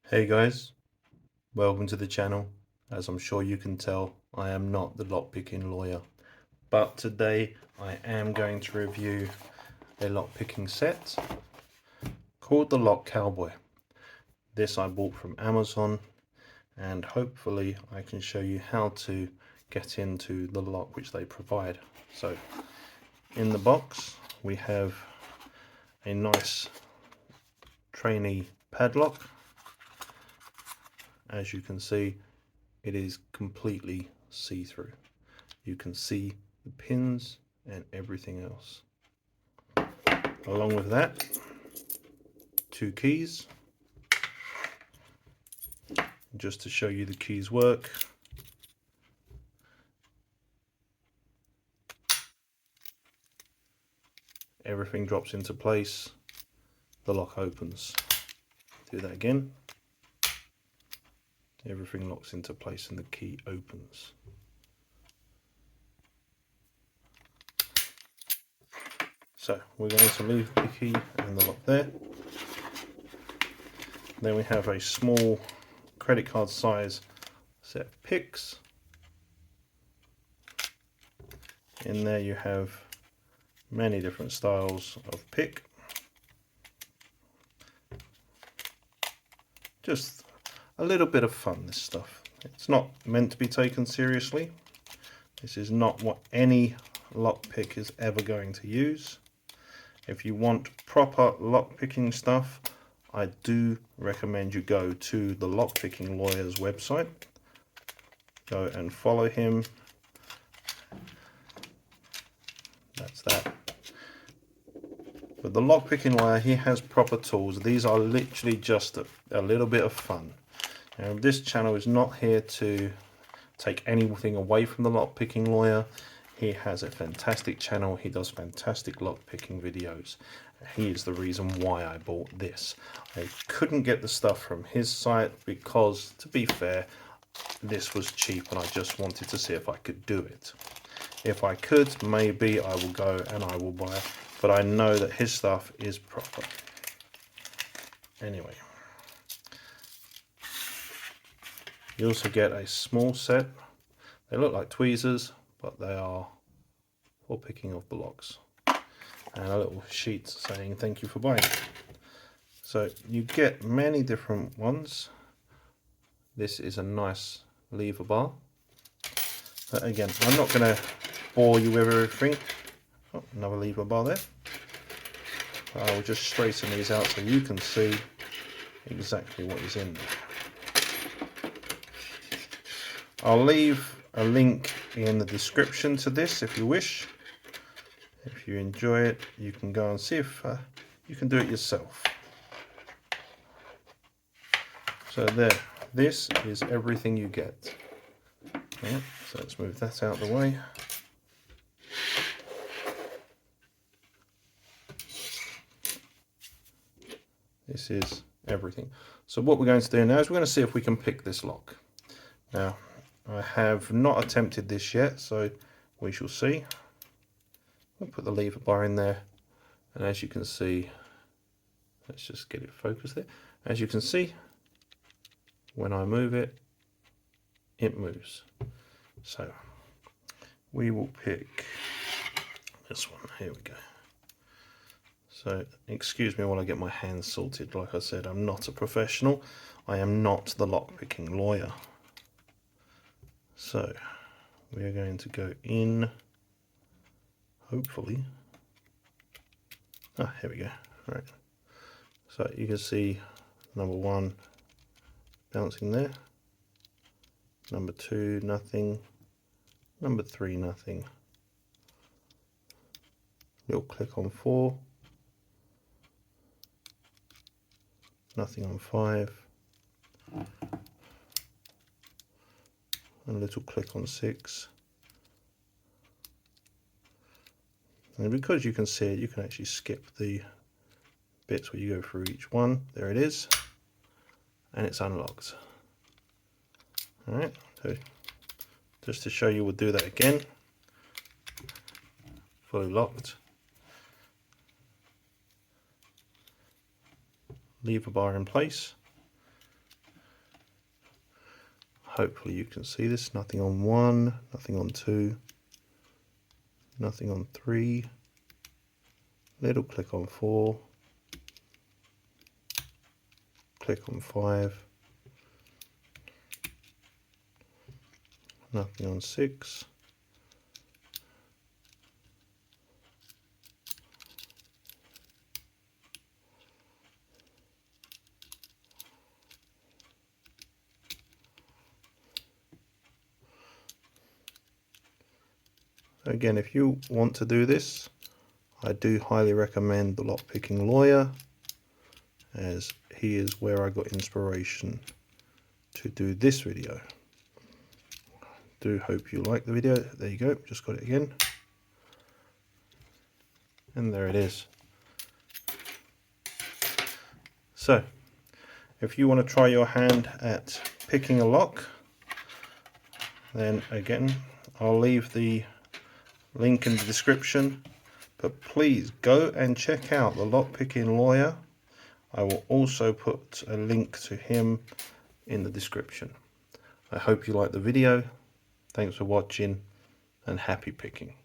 Hey guys, welcome to the channel. As I'm sure you can tell, I am not the lockpicking lawyer, but today I am going to review a lockpicking set called the Lock Cowboy. This I bought from Amazon, and hopefully I can show you how to get into the lock which they provide. So in the box we have a nice trainee padlock. As you can see, it is completely see-through. You can see the pins and everything else. Along with that, two keys, just to show you the keys work. Everything drops into place, the lock opens. Do that again. Everything locks into place and the key opens. So we're going to leave the key and the lock there. Then we have a small credit card size set of picks. In there you have many different styles of pick. Just a little bit of fun, this stuff. It's not meant to be taken seriously. This is not what any lockpick is ever going to use. If you want proper lockpicking stuff, I do recommend you go to the lockpicking lawyer's website. Go and follow him. That's that. But the lockpicking lawyer, he has proper tools. These are literally just a little bit of fun. Now, this channel is not here to take anything away from the lockpicking lawyer. He has a fantastic channel. He does fantastic lockpicking videos. He is the reason why I bought this. I couldn't get the stuff from his site because, to be fair, this was cheap and I just wanted to see if I could do it. If I could, maybe I will go and I will buy it, but I know that his stuff is proper. Anyway, you also get a small set. They look like tweezers, but they are for picking off the locks. And a little sheet saying thank you for buying. So you get many different ones. This is a nice lever bar. But again, I'm not going to bore you with everything. Oh, another lever bar there. I will just straighten these out so you can see exactly what is in there. I'll leave a link in the description to this if you wish. If you enjoy it, you can go and see if you can do it yourself. So there, this is everything you get. Yeah, so let's move that out of the way. This is everything. So what we're going to do now is we're going to see if we can pick this lock. Now, I have not attempted this yet, so we shall see. I'll put the lever bar in there, and as you can see, let's just get it focused there. As you can see, when I move it, it moves. So we will pick this one. Here we go. So excuse me while I get my hands sorted. Like I said, I'm not a professional. I am not the lockpicking lawyer. So we are going to go in, hopefully. Ah, here we go. All right. So you can see number one bouncing there. Number two, nothing. Number three, nothing. Little click on 4. Nothing on 5. A little click on 6. And because you can see it, you can actually skip the bits where you go through each one. There it is. And it's unlocked. Alright, so just to show you, we'll do that again. Fully locked. Lever bar in place. Hopefully you can see this. Nothing on 1, nothing on 2, nothing on 3, little click on 4, click on 5, nothing on 6, again, if you want to do this, I do highly recommend the Lockpicking Lawyer, as he is where I got inspiration to do this video. Do hope you like the video. There you go, just got it again. And there it is. So, if you want to try your hand at picking a lock, then again, I'll leave the link in the description, but please go and check out the Lockpicking Lawyer. I will also put a link to him in the description. I hope you liked the video. Thanks for watching and happy picking.